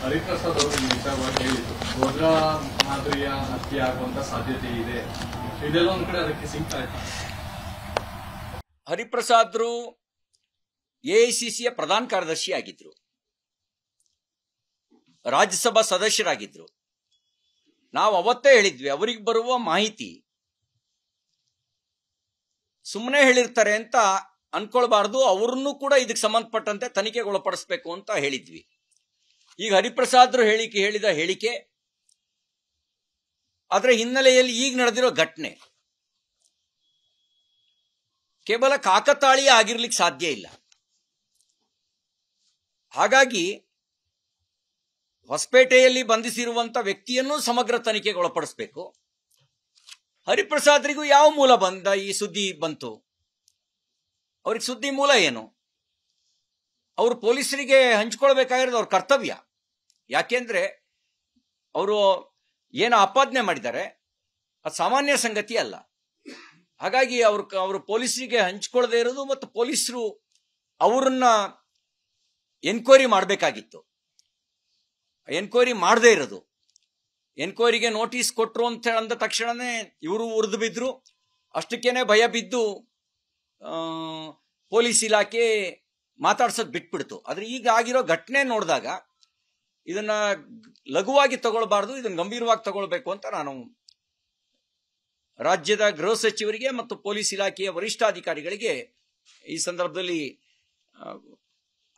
ಹರಿಪ್ರಸಾದ್ ಅವರು ಈ ವಿಚಾರವಾಗಿ ಹೇಳಿದ್ರು ಗೋದ್ರ ಮಾದರಿಯ ಹತ್ಯೆ ಆಗುವಂತ ಸಾಧ್ಯತೆ ಇದೆ. ಇದೆಲ್ಲ ಒಂದ್ ಕಡೆ ಅದಕ್ಕೆ ಸಿಂಕ್ ಆಯ್ತು. ಹರಿಪ್ರಸಾದ್ರು ಎಐಸಿಸಿಯ ಪ್ರಧಾನ ಕಾರ್ಯದರ್ಶಿ ಆಗಿದ್ರು, ರಾಜ್ಯಸಭಾ ಸದಸ್ಯರಾಗಿದ್ರು. ನಾವು ಅವತ್ತೇ ಹೇಳಿದ್ವಿ, ಅವರಿಗೆ ಬರುವ ಮಾಹಿತಿ ಸುಮ್ಮನೆ ಹೇಳಿರ್ತಾರೆ ಅಂತ ಅನ್ಕೊಳ್ಬಾರ್ದು, ಅವ್ರನ್ನೂ ಕೂಡ ಇದಕ್ಕೆ ಸಂಬಂಧಪಟ್ಟಂತೆ ತನಿಖೆಗೆ ಒಳಪಡಿಸಬೇಕು ಅಂತ ಹೇಳಿದ್ವಿ. ಈಗ ಹರಿಪ್ರಸಾದ್ರು ಹೇಳಿದ ಹೇಳಿಕೆ ಅದರ ಹಿನ್ನೆಲೆಯಲ್ಲಿ ಈಗ ನಡೆದಿರೋ ಘಟನೆ ಕೇವಲ ಕಾಕತಾಳೀಯ ಆಗಿರ್ಲಿಕ್ಕೆ ಸಾಧ್ಯ ಇಲ್ಲ. ಹಾಗಾಗಿ ಹೊಸಪೇಟೆಯಲ್ಲಿ ಬಂಧಿಸಿರುವಂತ ವ್ಯಕ್ತಿಯನ್ನು ಸಮಗ್ರ ತನಿಖೆಗೆ ಒಳಪಡಿಸಬೇಕು. ಹರಿಪ್ರಸಾದ್ರಿಗೂ ಯಾವ ಮೂಲ ಈ ಸುದ್ದಿ ಬಂತು? ಅವ್ರಿಗೆ ಸುದ್ದಿ ಮೂಲ ಏನು? ಅವರು ಪೊಲೀಸರಿಗೆ ಹಂಚ್ಕೊಳ್ಬೇಕಾಗಿರೋದು ಅವ್ರ ಕರ್ತವ್ಯ. ಯಾಕೆಂದ್ರೆ ಅವರು ಏನು ಆಪಾದನೆ ಮಾಡಿದ್ದಾರೆ ಅದು ಸಾಮಾನ್ಯ ಸಂಗತಿ ಅಲ್ಲ. ಹಾಗಾಗಿ ಅವರು ಪೊಲೀಸರಿಗೆ ಹಂಚ್ಕೊಳ್ಳದೆ ಇರೋದು ಮತ್ತು ಪೊಲೀಸರು ಅವರನ್ನ ಎನ್ಕ್ವೈರಿ ಮಾಡಬೇಕಾಗಿತ್ತು. ಎನ್ಕ್ವೈರಿ ಮಾಡದೇ ಇರೋದು, ಎನ್ಕ್ವೈರಿಗೆ ನೋಟಿಸ್ ಕೊಟ್ಟರು ಅಂತ ಅಂದ ತಕ್ಷಣನೇ ಇವರು ಉರಿದು ಬಿದ್ರು. ಅಷ್ಟಕ್ಕೇನೆ ಭಯ ಬಿದ್ದು ಪೊಲೀಸ್ ಇಲಾಖೆ ಮಾತಾಡ್ಸೋದು ಬಿಟ್ಬಿಡ್ತು. ಆದ್ರೆ ಈಗ ಆಗಿರೋ ಘಟನೆ ನೋಡಿದಾಗ ಇದನ್ನ ಲಘುವಾಗಿ ತಗೊಳ್ಬಾರ್ದು, ಇದನ್ನ ಗಂಭೀರವಾಗಿ ತಗೊಳ್ಬೇಕು ಅಂತ ನಾನು ರಾಜ್ಯದ ಗೃಹ ಸಚಿವರಿಗೆ ಮತ್ತು ಪೊಲೀಸ್ ಇಲಾಖೆಯ ವರಿಷ್ಠಾಧಿಕಾರಿಗಳಿಗೆ ಈ ಸಂದರ್ಭದಲ್ಲಿ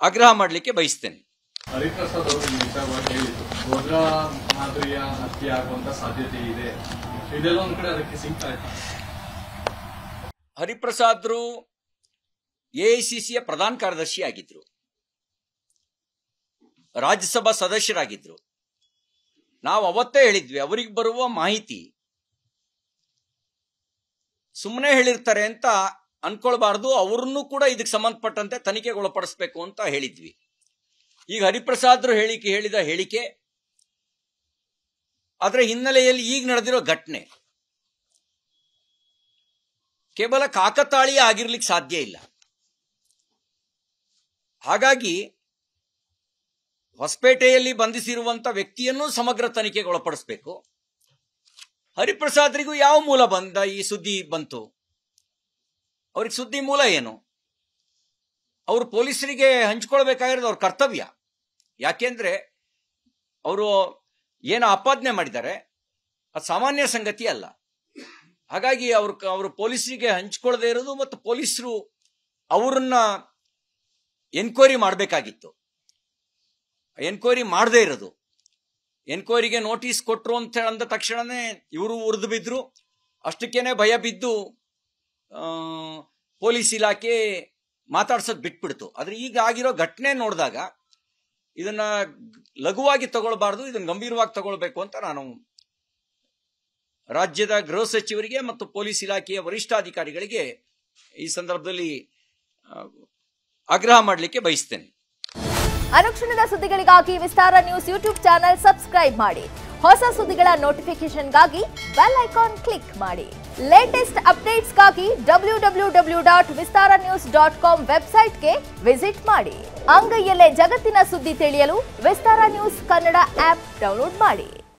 ಆಗ್ರಹ ಮಾಡಲಿಕ್ಕೆ ಬಯಸ್ತೇನೆ. ಹರಿಪ್ರಸಾದ್ ಅವರು ಈ ವಿಚಾರವಾಗಿ ಹೇಳಿದ್ರು ಗೋದ್ರ ಮಾದರಿಯ ಹತ್ಯೆ ಆಗುವಂತ ಸಾಧ್ಯತೆ ಇದೆ. ಇದೆಲ್ಲ ಒಂದ್ ಕಡೆ ಅದಕ್ಕೆ ಸಿಂಕ್ ಆಯ್ತು. ಹರಿಪ್ರಸಾದ್ರು ಎಐಸಿಸಿಯ ಪ್ರಧಾನ ಕಾರ್ಯದರ್ಶಿ ಆಗಿದ್ರು, ರಾಜ್ಯಸಭಾ ಸದಸ್ಯರಾಗಿದ್ರು. ನಾವು ಅವತ್ತೇ ಹೇಳಿದ್ವಿ, ಅವರಿಗೆ ಬರುವ ಮಾಹಿತಿ ಸುಮ್ಮನೆ ಹೇಳಿರ್ತಾರೆ ಅಂತ ಅನ್ಕೊಳ್ಬಾರ್ದು, ಅವ್ರನ್ನೂ ಕೂಡ ಇದಕ್ಕೆ ಸಂಬಂಧಪಟ್ಟಂತೆ ತನಿಖೆಗೆ ಒಳಪಡಿಸಬೇಕು ಅಂತ ಹೇಳಿದ್ವಿ. ಈಗ ಹರಿಪ್ರಸಾದ್ರು ಹೇಳಿದ ಹೇಳಿಕೆ ಅದರ ಹಿನ್ನೆಲೆಯಲ್ಲಿ ಈಗ ನಡೆದಿರೋ ಘಟನೆ ಕೇವಲ ಕಾಕತಾಳೀಯ ಆಗಿರ್ಲಿಕ್ಕೆ ಸಾಧ್ಯ ಇಲ್ಲ. ಹಾಗಾಗಿ ಹೊಸಪೇಟೆಯಲ್ಲಿ ಬಂಧಿಸಿರುವಂತ ವ್ಯಕ್ತಿಯನ್ನು ಸಮಗ್ರ ತನಿಖೆಗೆ ಒಳಪಡಿಸಬೇಕು. ಹರಿಪ್ರಸಾದ್ರಿಗೂ ಯಾವ ಮೂಲ ಈ ಸುದ್ದಿ ಬಂತು? ಅವ್ರಿಗೆ ಸುದ್ದಿ ಮೂಲ ಏನು? ಅವರು ಪೊಲೀಸರಿಗೆ ಹಂಚ್ಕೊಳ್ಬೇಕಾಗಿರೋದು ಅವ್ರ ಕರ್ತವ್ಯ. ಯಾಕೆಂದ್ರೆ ಅವರು ಏನು ಆಪಾದನೆ ಮಾಡಿದ್ದಾರೆ ಅದು ಸಾಮಾನ್ಯ ಸಂಗತಿ ಅಲ್ಲ. ಹಾಗಾಗಿ ಅವರು ಪೊಲೀಸರಿಗೆ ಹಂಚ್ಕೊಳ್ಳದೆ ಇರೋದು ಮತ್ತು ಪೊಲೀಸರು ಅವರನ್ನ ಎನ್ಕ್ವೈರಿ ಮಾಡಬೇಕಾಗಿತ್ತು. ಎನ್ಕ್ವೈರಿ ಮಾಡದೇ ಇರೋದು, ಎನ್ಕ್ವೈರಿಗೆ ನೋಟಿಸ್ ಕೊಟ್ಟರು ಅಂತ ಅಂದ ತಕ್ಷಣನೇ ಇವರು ಉರಿದು ಬಿದ್ರು. ಅಷ್ಟಕ್ಕೇನೆ ಭಯ ಬಿದ್ದು ಪೊಲೀಸ್ ಇಲಾಖೆ ಮಾತಾಡ್ಸೋದು ಬಿಟ್ಬಿಡ್ತು. ಆದ್ರೆ ಈಗ ಆಗಿರೋ ಘಟನೆ ನೋಡಿದಾಗ ಇದನ್ನ ಲಘುವಾಗಿ ತಗೊಳ್ಬಾರ್ದು, ಇದನ್ನ ಗಂಭೀರವಾಗಿ ತಗೊಳ್ಬೇಕು ಅಂತ ನಾನು ರಾಜ್ಯದ ಗೃಹ ಸಚಿವರಿಗೆ ಮತ್ತು ಪೊಲೀಸ್ ಇಲಾಖೆಯ ವರಿಷ್ಠಾಧಿಕಾರಿಗಳಿಗೆ ಈ ಸಂದರ್ಭದಲ್ಲಿ ಆಗ್ರಹ ಮಾಡಲಿಕ್ಕೆ ಬಯಸ್ತೇನೆ. ಅನುಕ್ಷಣದ ಸುದ್ದಿಗಳಿಗಾಗಿ ವಿಸ್ತಾರ ನ್ಯೂಸ್ ಯೂಟ್ಯೂಬ್ ಚಾನೆಲ್ ಸಬ್ಸ್ಕ್ರೈಬ್ ಮಾಡಿ. ಹೊಸ ಸುದ್ದಿಗಳ ನೋಟಿಫಿಕೇಶನ್ಗಾಗಿ ಬೆಲ್ ಐಕಾನ್ ಕ್ಲಿಕ್ ಮಾಡಿ. ಲೇಟೆಸ್ಟ್ ಅಪ್ಡೇಟ್ಸ್ಗಾಗಿ www.vistaranews.com ವೆಬ್ಸೈಟ್ಗೆ ವಿಸಿಟ್ ಮಾಡಿ. ಅಂಗೈಯಲ್ಲೇ ಜಗತ್ತಿನ ಸುದ್ದಿ ತಿಳಿಯಲು ವಿಸ್ತಾರ ನ್ಯೂಸ್ ಕನ್ನಡ ಆಪ್ ಡೌನ್ಲೋಡ್ ಮಾಡಿ.